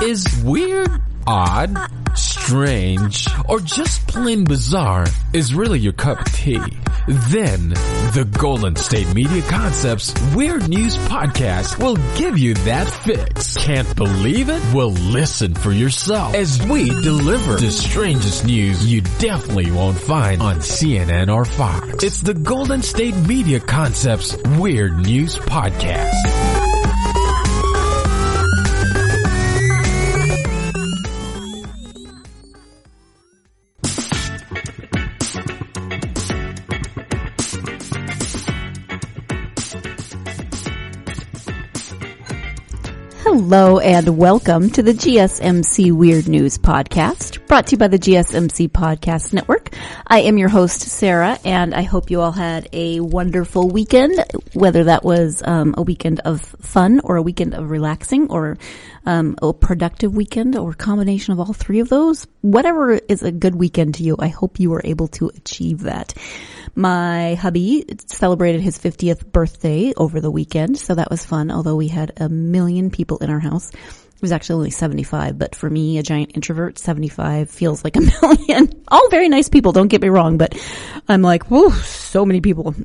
Is weird, odd, strange, or just plain bizarre is really your cup of tea? Then the Golden State Media Concepts Weird News Podcast will give you that fix. Can't believe it? Well, listen for yourself as we deliver the strangest news you definitely won't find on CNN or Fox. It's the Golden State Media Concepts Weird News Podcast. Hello and welcome to the GSMC Weird News Podcast, brought to you by the GSMC Podcast Network. I am your host, Sarah, and I hope you all had a wonderful weekend, whether that was a weekend of fun or a weekend of relaxing or a productive weekend or a combination of all three of those. Whatever is a good weekend to you, I hope you were able to achieve that. My hubby celebrated his 50th birthday over the weekend, so that was fun, although we had 1 million people in our house. It was actually only 75, but for me, a giant introvert, 75 feels like 1 million. All very nice people, don't get me wrong, but I'm like, whoa, so many people.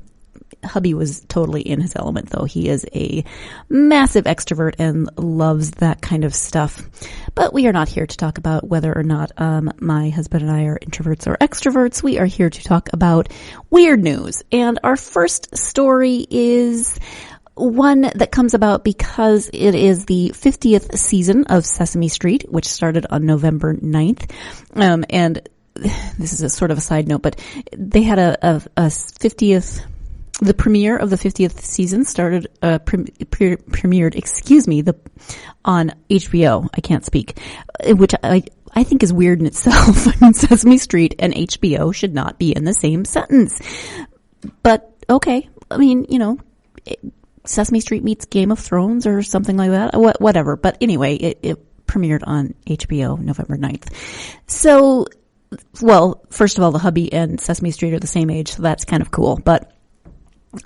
Hubby was totally in his element, though. He is a massive extrovert and loves that kind of stuff. But we are not here to talk about whether or not my husband and I are introverts or extroverts. We are here to talk about weird news. And our first story is one that comes about because it is the 50th season of Sesame Street, which started on November 9th. And this is a sort of a side note, but they had a 50th... The premiere of the 50th season premiered, on HBO. I can't speak, which I think is weird in itself. I mean, Sesame Street and HBO should not be in the same sentence. But okay, I mean, you know, Sesame Street meets Game of Thrones or something like that. Whatever. But anyway, it premiered on HBO November 9th. So, well, first of all, the hubby and Sesame Street are the same age, so that's kind of cool. But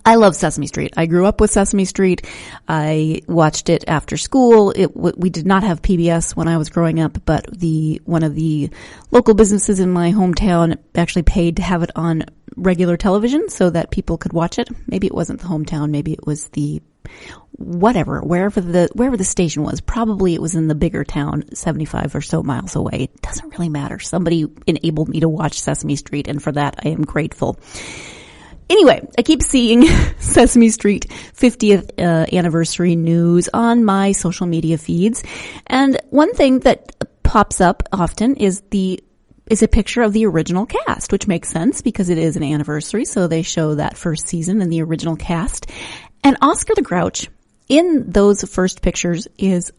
I love Sesame Street. I grew up with Sesame Street. I watched it after school. We did not have PBS when I was growing up, but one of the local businesses in my hometown actually paid to have it on regular television so that people could watch it. Maybe it wasn't the hometown. Maybe it was the wherever the station was. Probably it was in the bigger town, 75 or so miles away. It doesn't really matter. Somebody enabled me to watch Sesame Street, and for that I am grateful. Anyway, I keep seeing Sesame Street 50th anniversary news on my social media feeds. And one thing that pops up often is a picture of the original cast, which makes sense because it is an anniversary. So they show that first season and the original cast. And Oscar the Grouch in those first pictures is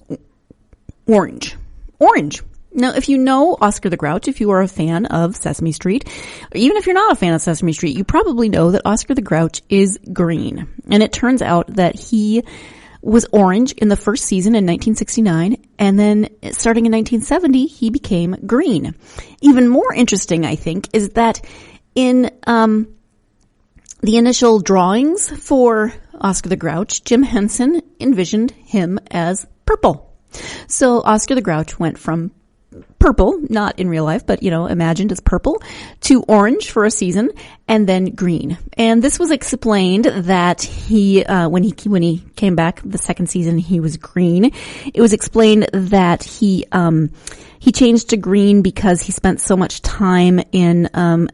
orange. Orange. Now, if you know Oscar the Grouch, if you are a fan of Sesame Street, or even if you're not a fan of Sesame Street, you probably know that Oscar the Grouch is green. And it turns out that he was orange in the first season in 1969, and then starting in 1970, he became green. Even more interesting, I think, is that in the initial drawings for Oscar the Grouch, Jim Henson envisioned him as purple. So Oscar the Grouch went from purple, not in real life, but, you know, imagined as purple, to orange for a season, and then green. And this was explained that he, when he came back the second season, he was green. It was explained that he changed to green because he spent so much time on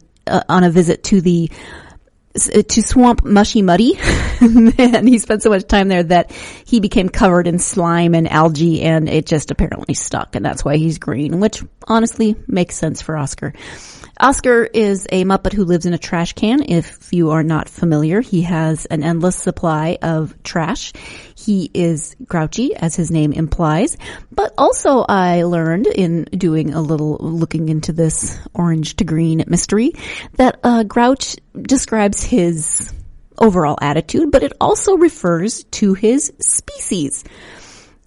a visit to Swamp Mushy Muddy, and he spent so much time there that he became covered in slime and algae, and it just apparently stuck, and that's why he's green, which honestly makes sense for Oscar. Oscar is a Muppet who lives in a trash can. If you are not familiar, he has an endless supply of trash. He is grouchy, as his name implies. But also I learned in doing a little looking into this orange to green mystery that Grouch describes his overall attitude, but it also refers to his species.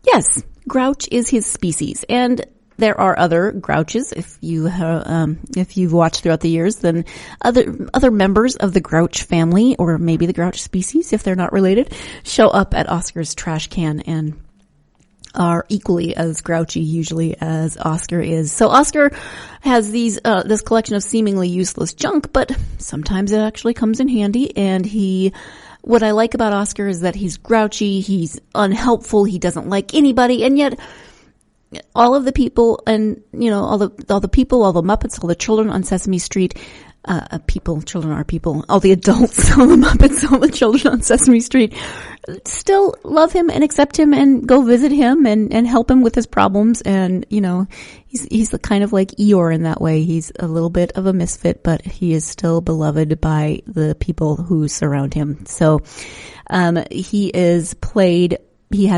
Yes, Grouch is his species. And there are other Grouches. If you've watched throughout the years, then other members of the Grouch family, or maybe the Grouch species, if they're not related, show up at Oscar's trash can, and are equally as grouchy usually as Oscar is. So Oscar has this collection of seemingly useless junk, but sometimes it actually comes in handy. And what I like about Oscar is that he's grouchy, he's unhelpful, he doesn't like anybody, and yet all of the people and, all the Muppets, all the children on Sesame Street, children are people, all the adults, all the Muppets, all the children on Sesame Street still love him and accept him and go visit him and help him with his problems. And, he's the kind of like Eeyore in that way. He's a little bit of a misfit, but he is still beloved by the people who surround him. So, he has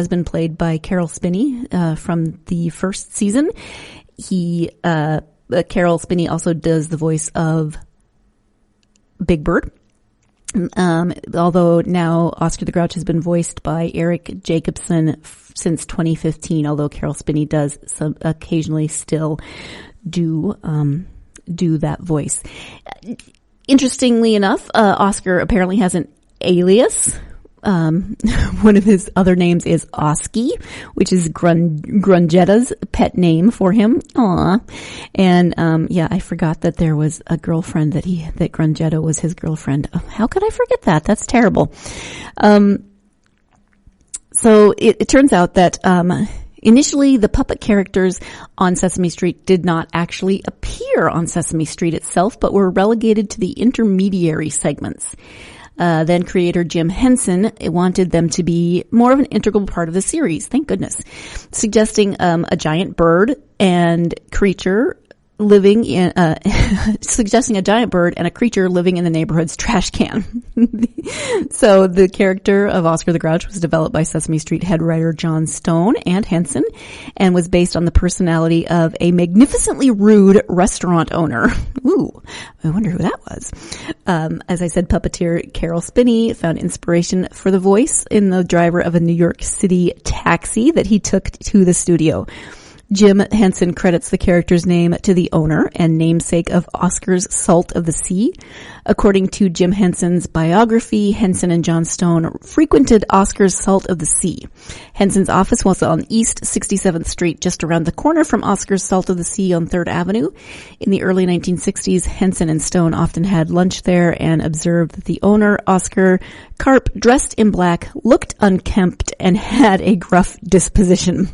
been played by Carol Spinney, from the first season. Carol Spinney also does the voice of Big Bird. Although now Oscar the Grouch has been voiced by Eric Jacobson since 2015, although Carol Spinney does occasionally still do that voice. Interestingly enough, Oscar apparently has an alias. One of his other names is Oski, which is Grungetta's pet name for him. Aw. And, I forgot that there was a girlfriend that Grungetta was his girlfriend. Oh, how could I forget that? That's terrible. So it turns out that, initially the puppet characters on Sesame Street did not actually appear on Sesame Street itself, but were relegated to the intermediary segments. Then creator Jim Henson wanted them to be more of an integral part of the series. Thank goodness. Suggesting a giant bird and creature living in, suggesting a giant bird and a creature living in the neighborhood's trash can. So the character of Oscar the Grouch was developed by Sesame Street head writer John Stone and Henson, and was based on the personality of a magnificently rude restaurant owner. Ooh, I wonder who that was. As I said, puppeteer Carol Spinney found inspiration for the voice in the driver of a New York City taxi that he took to the studio. Jim Henson credits the character's name to the owner and namesake of Oscar's Salt of the Sea. According to Jim Henson's biography, Henson and John Stone frequented Oscar's Salt of the Sea. Henson's office was on East 67th Street, just around the corner from Oscar's Salt of the Sea on 3rd Avenue. In the early 1960s, Henson and Stone often had lunch there and observed that the owner, Oscar Karp, dressed in black, looked unkempt, and had a gruff disposition.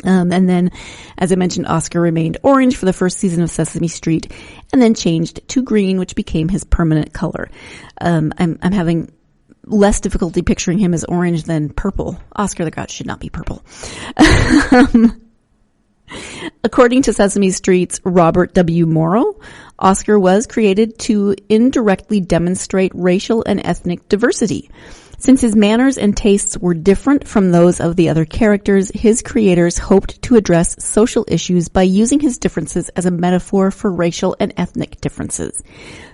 And then, as I mentioned, Oscar remained orange for the first season of Sesame Street and then changed to green, which became his permanent color. I'm having less difficulty picturing him as orange than purple. Oscar the Grouch should not be purple. According to Sesame Street's Robert W. Morrow, Oscar was created to indirectly demonstrate racial and ethnic diversity. Since his manners and tastes were different from those of the other characters, his creators hoped to address social issues by using his differences as a metaphor for racial and ethnic differences.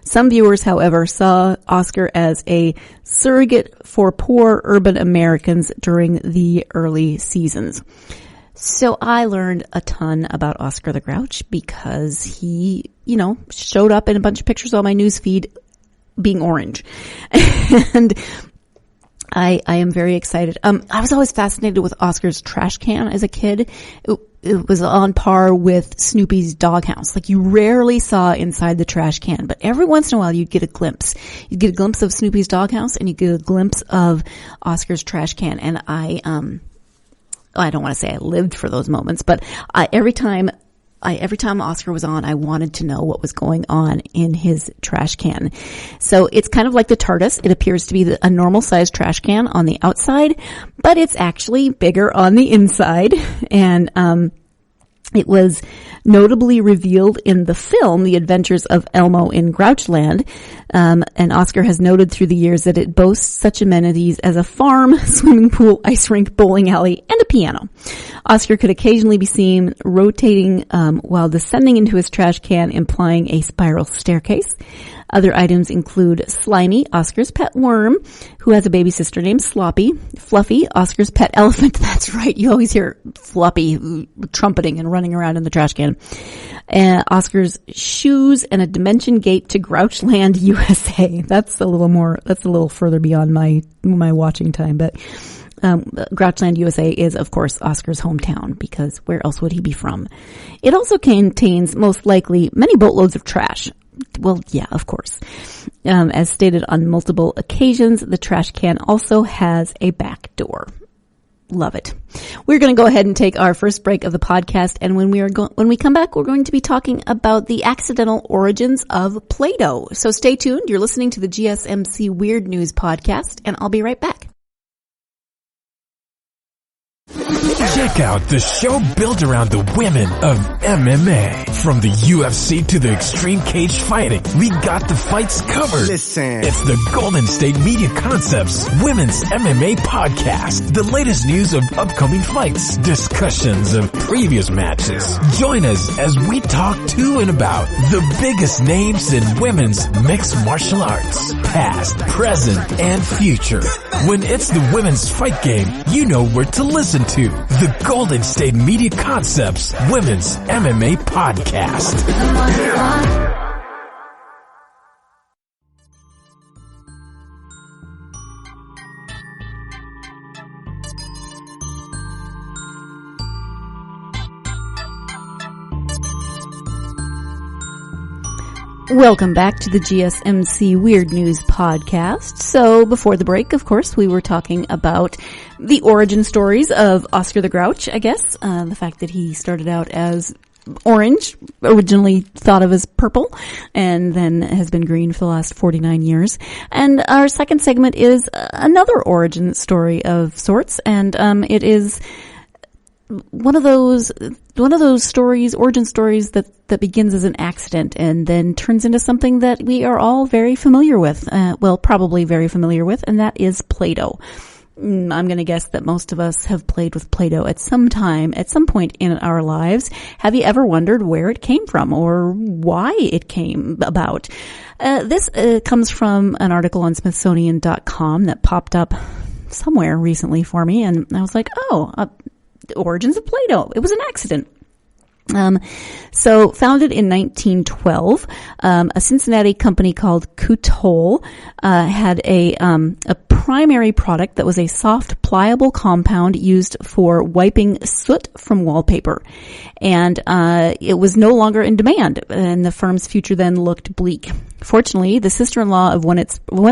Some viewers, however, saw Oscar as a surrogate for poor urban Americans during the early seasons. So I learned a ton about Oscar the Grouch because he, showed up in a bunch of pictures on my news feed being orange. And I am very excited. I was always fascinated with Oscar's trash can as a kid. It was on par with Snoopy's doghouse. Like, you rarely saw inside the trash can, but every once in a while you'd get a glimpse. You'd get a glimpse of Snoopy's doghouse and you'd get a glimpse of Oscar's trash can. And I don't want to say I lived for those moments, but every time Oscar was on, I wanted to know what was going on in his trash can. So it's kind of like the TARDIS. It appears to be a normal sized trash can on the outside, but it's actually bigger on the inside. And, it was notably revealed in the film, The Adventures of Elmo in Grouchland. And Oscar has noted through the years that it boasts such amenities as a farm, swimming pool, ice rink, bowling alley, and a piano. Oscar could occasionally be seen rotating while descending into his trash can, implying a spiral staircase. Other items include Slimy, Oscar's pet worm, who has a baby sister named Sloppy. Fluffy, Oscar's pet elephant. That's right. You always hear Floppy trumpeting and running around in the trash can. Oscar's shoes and a dimension gate to Grouchland, USA. That's a little further beyond my watching time, but Grouchland, USA is, of course, Oscar's hometown, because where else would he be from? It also contains, most likely, many boatloads of trash. Well, yeah, of course. As stated on multiple occasions, the trash can also has a back door. Love it. We're going to go ahead and take our first break of the podcast, and when we come back, we're going to be talking about the accidental origins of Play-Doh. So stay tuned. You're listening to the GSMC Weird News podcast, and I'll be right back. Check out the show built around the women of MMA. From the UFC to the extreme cage fighting, we got the fights covered. Listen. It's the Golden State Media Concepts Women's MMA Podcast. The latest news of upcoming fights, discussions of previous matches. Join us as we talk to and about the biggest names in women's mixed martial arts, past, present, and future. When it's the women's fight game, you know where to listen to. The Golden State Media Concepts Women's MMA Podcast. Welcome back to the GSMC Weird News podcast. So before the break, of course, we were talking about the origin stories of Oscar the Grouch, I guess. The fact that he started out as orange, originally thought of as purple, and then has been green for the last 49 years. And our second segment is another origin story of sorts, and it is one of those stories, origin stories that begins as an accident and then turns into something that we are all very familiar with. Probably very familiar with, and that is Play-Doh. I'm going to guess that most of us have played with Play-Doh at some point in our lives. Have you ever wondered where it came from or why it came about? This comes from an article on Smithsonian.com that popped up somewhere recently for me, and I was like, the origins of Play-Doh. It was an accident. So founded in 1912, a Cincinnati company called Grouch had a primary product that was a soft, pliable compound used for wiping soot from wallpaper. And it was no longer in demand, and the firm's future then looked bleak. Fortunately, the sister-in-law of one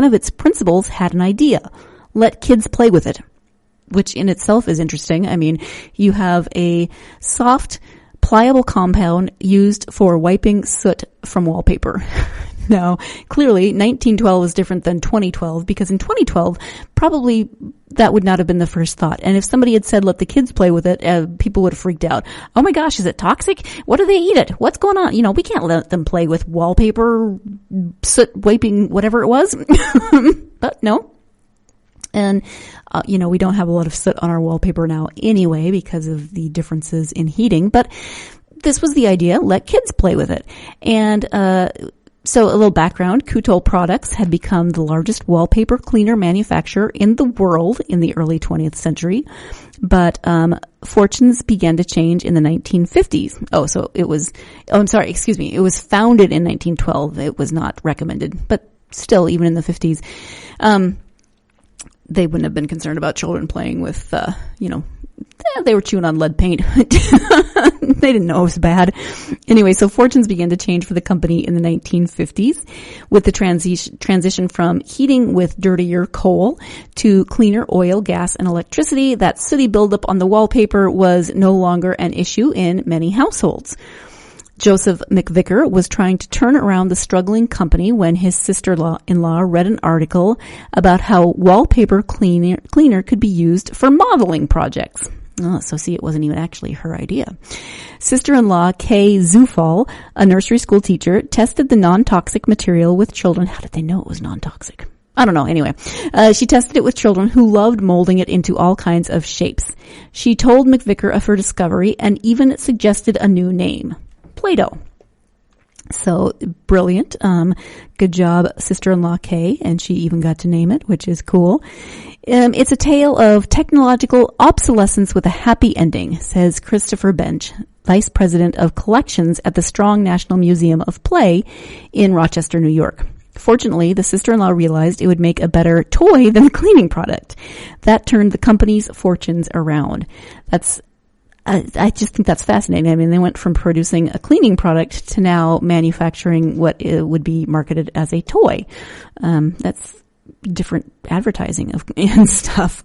of its principals had an idea. Let kids play with it, which in itself is interesting. I mean, you have a soft, pliable compound used for wiping soot from wallpaper. Now, clearly, 1912 is different than 2012, because in 2012, probably that would not have been the first thought. And if somebody had said, let the kids play with it, people would have freaked out. Oh my gosh, is it toxic? What do they eat it? What's going on? You know, we can't let them play with wallpaper, soot wiping, whatever it was. But no. And, we don't have a lot of soot on our wallpaper now anyway because of the differences in heating. But this was the idea. Let kids play with it. And, so a little background. Grouch Products had become the largest wallpaper cleaner manufacturer in the world in the early 20th century. But, fortunes began to change in the 1950s. It was founded in 1912. It was not recommended, but still, even in the 50s, they wouldn't have been concerned about children playing with, they were chewing on lead paint. They didn't know it was bad. Anyway, so fortunes began to change for the company in the 1950s with the transition from heating with dirtier coal to cleaner oil, gas, and electricity. That sooty buildup on the wallpaper was no longer an issue in many households. Joseph McVicker was trying to turn around the struggling company when his sister-in-law read an article about how wallpaper cleaner could be used for modeling projects. So see, it wasn't even actually her idea. Sister-in-law Kay Zufall, a nursery school teacher, tested the non-toxic material with children. How did they know it was non-toxic? I don't know. Anyway, she tested it with children who loved molding it into all kinds of shapes. She told McVicker of her discovery and even suggested a new name. Play-Doh. So brilliant. Good job, sister-in-law Kay, and she even got to name it, which is cool. It's a tale of technological obsolescence with a happy ending, says Christopher Bench, Vice President of Collections at the Strong National Museum of Play in Rochester, New York. Fortunately, the sister-in-law realized it would make a better toy than a cleaning product. That turned the company's fortunes around. I just think that's fascinating. I mean, they went from producing a cleaning product to now manufacturing what would be marketed as a toy. That's different advertising and stuff.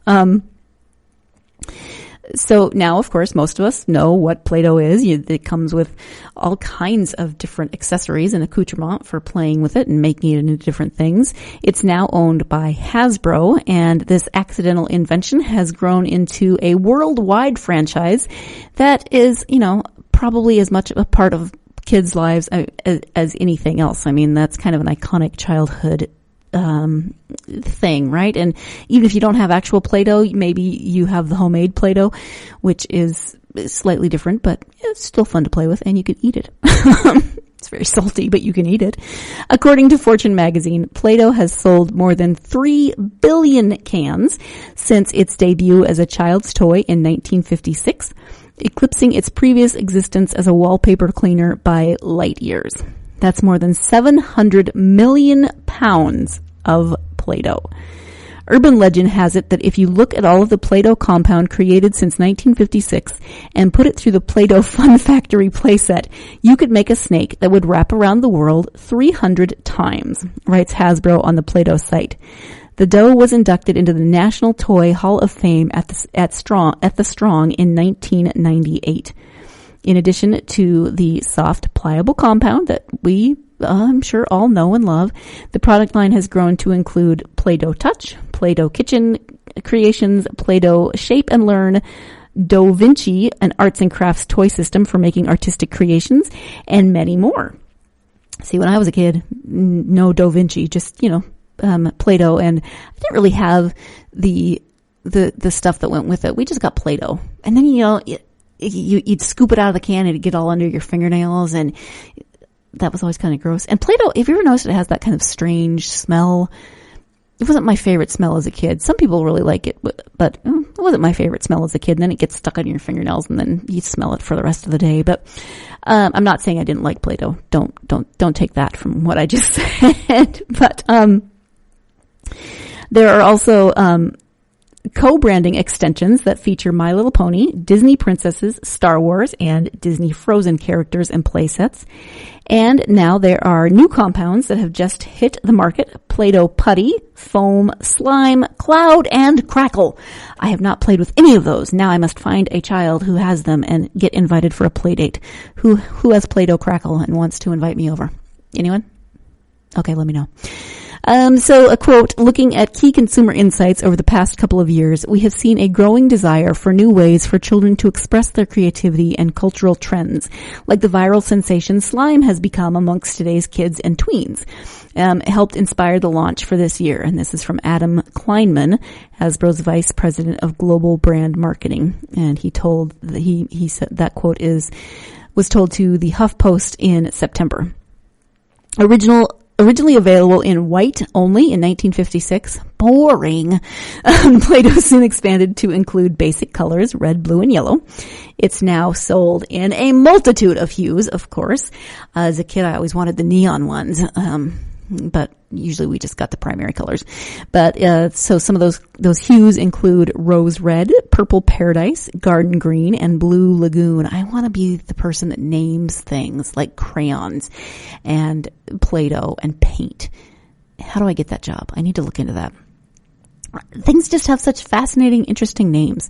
So now, of course, most of us know what Play-Doh is. It comes with all kinds of different accessories and accoutrement for playing with it and making it into different things. It's now owned by Hasbro, and this accidental invention has grown into a worldwide franchise that is, probably as much a part of kids' lives as anything else. I mean, that's kind of an iconic childhood thing, right? And even if you don't have actual Play-Doh, maybe you have the homemade Play-Doh, which is slightly different, but it's still fun to play with, and you can eat it. It's very salty, but you can eat it. According to Fortune magazine, Play-Doh has sold more than 3 billion cans since its debut as a child's toy in 1956, eclipsing its previous existence as a wallpaper cleaner by light years. That's more than 700 million pounds of Play-Doh. Urban legend has it that if you look at all of the Play-Doh compound created since 1956 and put it through the Play-Doh Fun Factory playset, you could make a snake that would wrap around the world 300 times, writes Hasbro on the Play-Doh site. The dough was inducted into the National Toy Hall of Fame at the Strong in 1998. In addition to the soft, pliable compound that we, I'm sure, all know and love, the product line has grown to include Play-Doh Touch, Play-Doh Kitchen Creations, Play-Doh Shape and Learn, Do Vinci, an arts and crafts toy system for making artistic creations, and many more. See, when I was a kid, no Do Vinci, just, Play-Doh, and I didn't really have the stuff that went with it. We just got Play-Doh. And then, you'd scoop it out of the can and it'd get all under your fingernails, and that was always kind of gross. And Play-Doh, if you ever noticed, it has that kind of strange smell. It wasn't my favorite smell as a kid. Some people really like it, but it wasn't my favorite smell as a kid. And then it gets stuck on your fingernails, and then you smell it for the rest of the day. But I'm not saying I didn't like Play-Doh. Don't take that from what I just said. But there are also co-branding extensions that feature My Little Pony, Disney Princesses, Star Wars, and Disney Frozen characters and playsets. And now there are new compounds that have just hit the market: Play-Doh Putty, Foam, Slime, Cloud, and Crackle. I have not played with any of those. Now I must find a child who has them and get invited for a play date. Who has Play-Doh Crackle and wants to invite me over? Anyone? Okay, let me know. So a quote, looking at key consumer insights over the past couple of years, we have seen a growing desire for new ways for children to express their creativity and cultural trends, like the viral sensation slime has become amongst today's kids and tweens. Helped inspire the launch for this year. And this is from Adam Kleinman, Hasbro's Vice President of Global Brand Marketing. And he said that quote was told to the HuffPost in September. Originally available in white only in 1956, boring. Play-Doh soon expanded to include basic colors, red, blue, and yellow. It's now sold in a multitude of hues, of course. As a kid, I always wanted the neon ones, but usually we just got the primary colors. But so some of those hues include rose red, purple paradise, garden green, and blue lagoon. I want to be the person that names things like crayons and Play-Doh and paint. How do I get that job? I need to look into that. Things just have such fascinating, interesting names.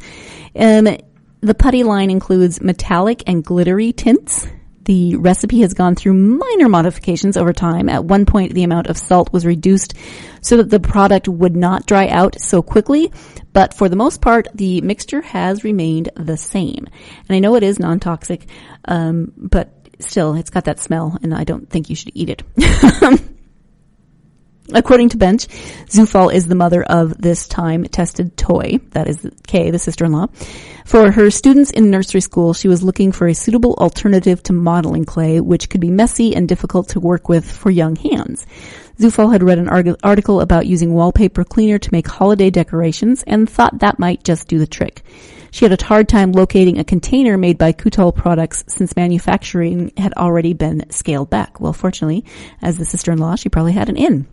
The putty line includes metallic and glittery tints. The recipe has gone through minor modifications over time. At one point, the amount of salt was reduced so that the product would not dry out so quickly. But for the most part, the mixture has remained the same. And I know it is non-toxic, but still, it's got that smell, and I don't think you should eat it. According to Bench, Zufall is the mother of this time-tested toy. That is Kay, the sister-in-law. For her students in nursery school, she was looking for a suitable alternative to modeling clay, which could be messy and difficult to work with for young hands. Zufall had read an article about using wallpaper cleaner to make holiday decorations and thought that might just do the trick. She had a hard time locating a container made by Coutal Products since manufacturing had already been scaled back. Well, fortunately, as the sister-in-law, she probably had an in.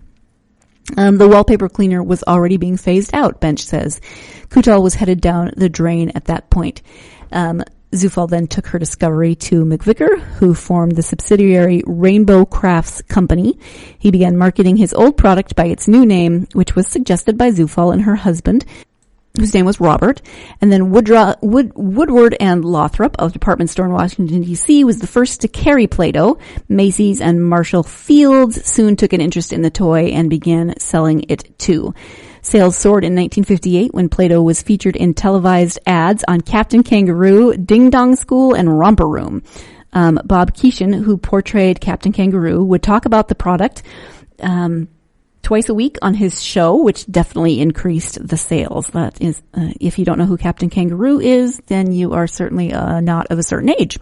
The wallpaper cleaner was already being phased out, Bench says. Coutal was headed down the drain at that point. Zufall then took her discovery to McVicker, who formed the subsidiary Rainbow Crafts Company. He began marketing his old product by its new name, which was suggested by Zufall and her husband, whose name was Robert. And then Woodward and Lothrop, a department store in Washington, D.C., was the first to carry Play-Doh. Macy's and Marshall Fields soon took an interest in the toy and began selling it too. Sales soared in 1958 when Play-Doh was featured in televised ads on Captain Kangaroo, Ding Dong School, and Romper Room. Bob Keeshan, who portrayed Captain Kangaroo, would talk about the product twice a week on his show, which definitely increased the sales. That is, if you don't know who Captain Kangaroo is, then you are certainly not of a certain age.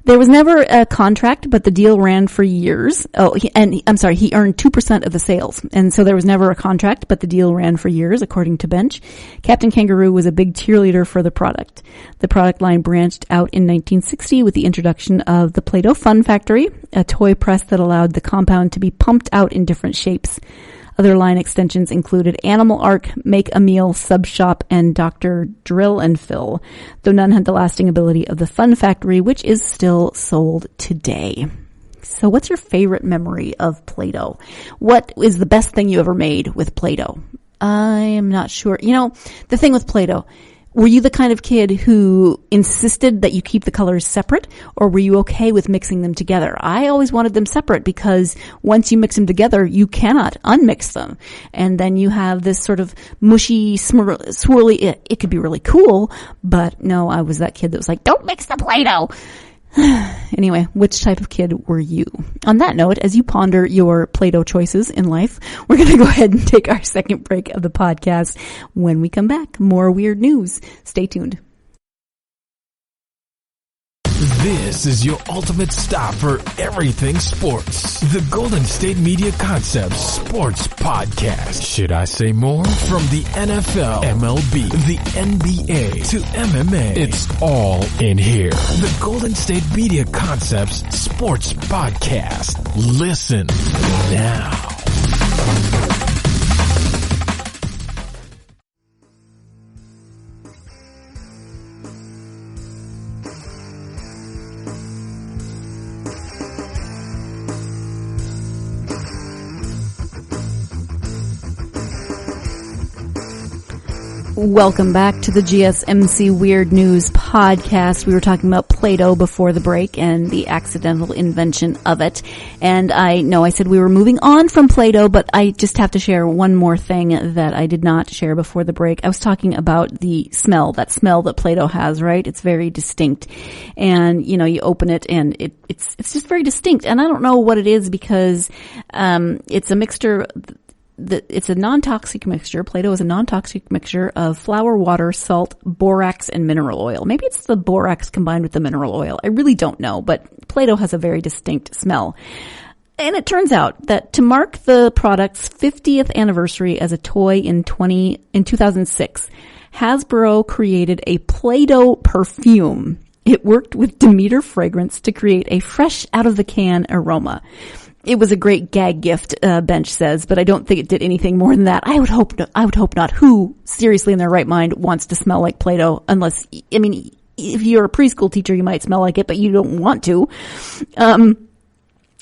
There was never a contract, but the deal ran for years. He earned 2% of the sales. And so there was never a contract, but the deal ran for years, according to Bench. Captain Kangaroo was a big cheerleader for the product. The product line branched out in 1960 with the introduction of the Play-Doh Fun Factory, a toy press that allowed the compound to be pumped out in different shapes. Other line extensions included Animal Arc, Make a Meal, Sub Shop, and Dr. Drill and Fill, though none had the lasting ability of the Fun Factory, which is still sold today. So what's your favorite memory of Play-Doh? What is the best thing you ever made with Play-Doh? I am not sure. You know, the thing with Play-Doh, were you the kind of kid who insisted that you keep the colors separate, or were you okay with mixing them together? I always wanted them separate because once you mix them together, you cannot unmix them. And then you have this sort of mushy, swirly, it could be really cool, but no, I was that kid that was like, don't mix the Play-Doh. Anyway, which type of kid were you? On that note, as you ponder your Play-Doh choices in life, we're going to go ahead and take our second break of the podcast. When we come back, more weird news. Stay tuned. This is your ultimate stop for everything sports. The Golden State Media Concepts Sports Podcast. Should I say more? From the NFL, MLB, the NBA to MMA, it's all in here. The Golden State Media Concepts Sports Podcast. Listen now. Welcome back to the GSMC Weird News Podcast. We were talking about Play-Doh before the break and the accidental invention of it. And I know I said we were moving on from Play-Doh, but I just have to share one more thing that I did not share before the break. I was talking about the smell that Play-Doh has, right? It's very distinct. And, you know, you open it and it's just very distinct. And I don't know what it is because, it's a mixture. It's a non-toxic mixture. Play-Doh is a non-toxic mixture of flour, water, salt, borax, and mineral oil. Maybe it's the borax combined with the mineral oil. I really don't know, but Play-Doh has a very distinct smell. And it turns out that to mark the product's 50th anniversary as a toy in 2006, Hasbro created a Play-Doh perfume. It worked with Demeter Fragrance to create a fresh out-of-the-can aroma. It was a great gag gift, Bench says, but I don't think it did anything more than that. I would hope not. Who, seriously in their right mind, wants to smell like Play-Doh? Unless, I mean, if you're a preschool teacher, you might smell like it, but you don't want to.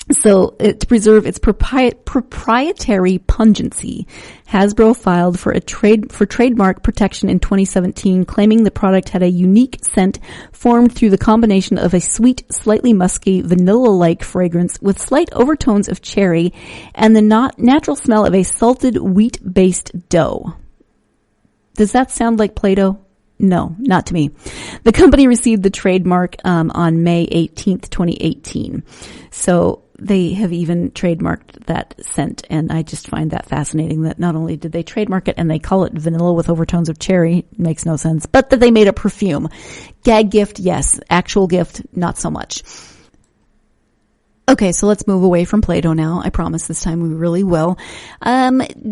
So to preserve its proprietary pungency, Hasbro filed for trademark protection in 2017, claiming the product had a unique scent formed through the combination of a sweet, slightly musky, vanilla-like fragrance with slight overtones of cherry and the natural smell of a salted wheat-based dough. Does that sound like Play-Doh? No, not to me. The company received the trademark on May 18th, 2018. So they have even trademarked that scent, and I just find that fascinating that not only did they trademark it and they call it vanilla with overtones of cherry, makes no sense, but that they made a perfume. Gag gift, yes. Actual gift, not so much. Okay, so let's move away from Play-Doh now. I promise this time we really will.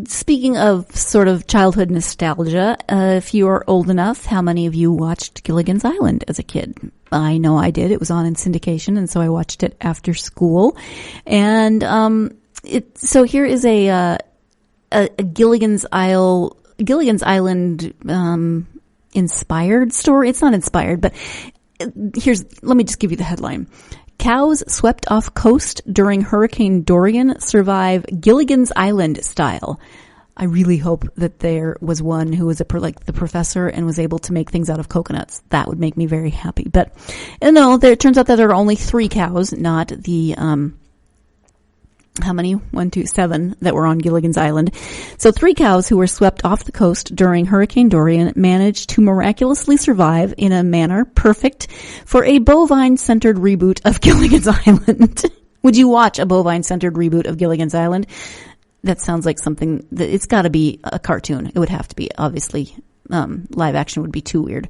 Speaking of sort of childhood nostalgia, if you are old enough, how many of you watched Gilligan's Island as a kid? I know I did. It was on in syndication, and so I watched it after school. And so here is a Gilligan's Island inspired story. It's not inspired, but let me just give you the headline. Cows swept off coast during Hurricane Dorian survive Gilligan's Island style. I really hope that there was one who was like the professor and was able to make things out of coconuts. That would make me very happy. But no, it turns out that there are only 3 cows, not the how many? 1, 2, 7 that were on Gilligan's Island. So 3 cows who were swept off the coast during Hurricane Dorian managed to miraculously survive in a manner perfect for a bovine-centered reboot of Gilligan's Island. Would you watch a bovine-centered reboot of Gilligan's Island? That sounds like something that it's got to be a cartoon. It would have to be, obviously. Live action would be too weird.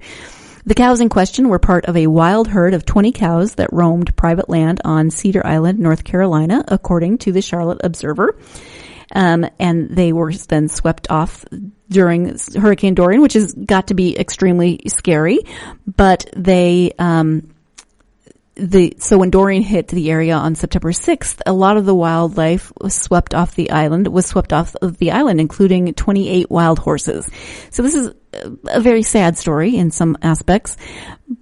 The cows in question were part of a wild herd of 20 cows that roamed private land on Cedar Island, North Carolina, according to the Charlotte Observer. And they were then swept off during Hurricane Dorian, which has got to be extremely scary. But so when Dorian hit the area on September 6th, a lot of the wildlife was swept off the island, including 28 wild horses. So this is a very sad story in some aspects.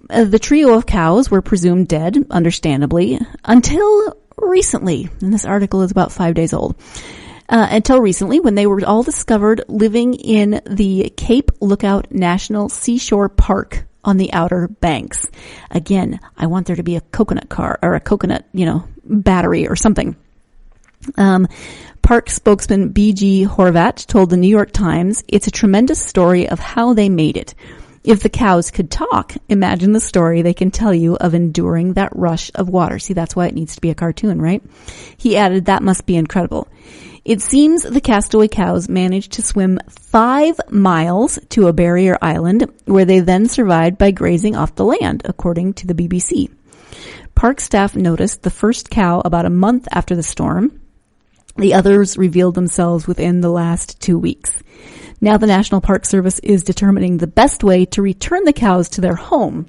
The trio of cows were presumed dead, understandably, until recently. And this article is about 5 days old. Until recently, when they were all discovered living in the Cape Lookout National Seashore Park on the Outer Banks. Again, I want there to be a coconut car or a coconut, battery or something. Park spokesman B.G. Horvat told the New York Times, "It's a tremendous story of how they made it. If the cows could talk, imagine the story they can tell you of enduring that rush of water." See, that's why it needs to be a cartoon, right? He added, "That must be incredible." It seems the castaway cows managed to swim 5 miles to a barrier island, where they then survived by grazing off the land, according to the BBC. Park staff noticed the first cow about a month after the storm. The others revealed themselves within the last 2 weeks. Now the National Park Service is determining the best way to return the cows to their home,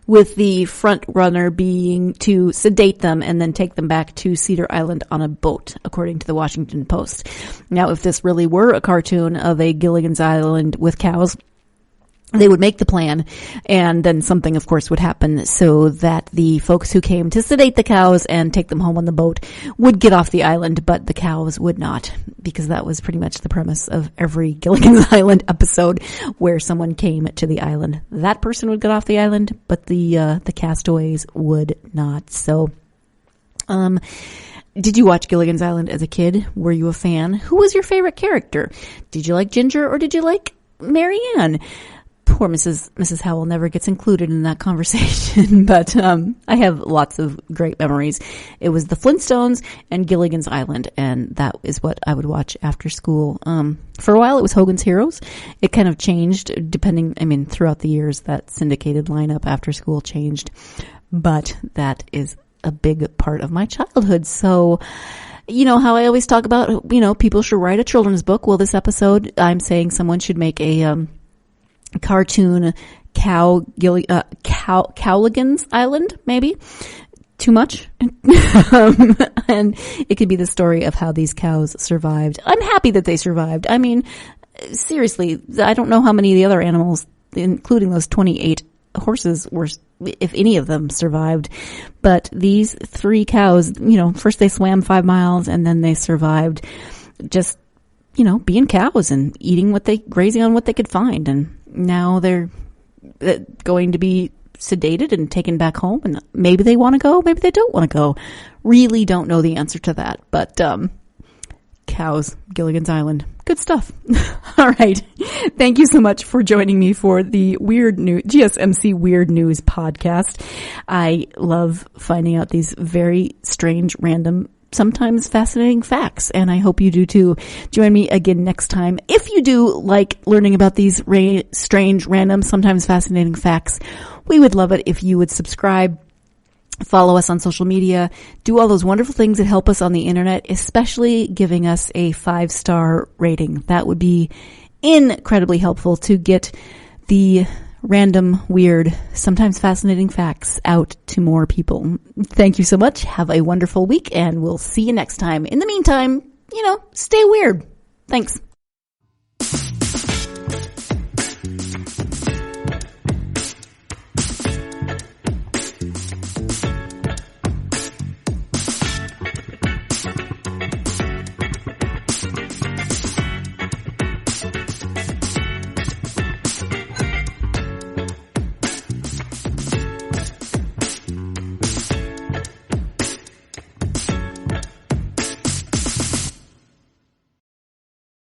with the front runner being to sedate them and then take them back to Cedar Island on a boat, according to the Washington Post. Now, if this really were a cartoon of a Gilligan's Island with cows, they would make the plan, and then something, of course, would happen so that the folks who came to sedate the cows and take them home on the boat would get off the island, but the cows would not, because that was pretty much the premise of every Gilligan's Island episode where someone came to the island. That person would get off the island, but the castaways would not. So, did you watch Gilligan's Island as a kid? Were you a fan? Who was your favorite character? Did you like Ginger or did you like Marianne? Poor Mrs. Howell never gets included in that conversation, but I have lots of great memories. It was the Flintstones and Gilligan's Island, and that is what I would watch after school. For a while, it was Hogan's Heroes. It kind of changed throughout the years. That syndicated lineup after school changed, but that is a big part of my childhood. So, you know how I always talk about, people should write a children's book. Well, this episode, I'm saying someone should make a cartoon Cowligan's Island, maybe. Too much. And it could be the story of how these cows survived. I'm happy that they survived. I mean, seriously, I don't know how many of the other animals, including those 28 horses, were, if any of them survived. But these 3 cows, first they swam 5 miles and then they survived just, being cows and grazing on what they could find. And now they're going to be sedated and taken back home, and maybe they want to go, maybe they don't want to go. Really don't know the answer to that, but cows, Gilligan's Island, good stuff. All right, thank you so much for joining me for the GSMC Weird News podcast. I love finding out these very strange, random, sometimes fascinating facts, and I hope you do too. Join me again next time. If you do like learning about these strange, random, sometimes fascinating facts, we would love it if you would subscribe Follow us on social media. Do all those wonderful things that help us on the internet, especially giving us a 5-star rating. That would be incredibly helpful to get the random, weird, sometimes fascinating facts out to more people. Thank you so much. Have a wonderful week, and we'll see you next time. In the meantime, stay weird. Thanks.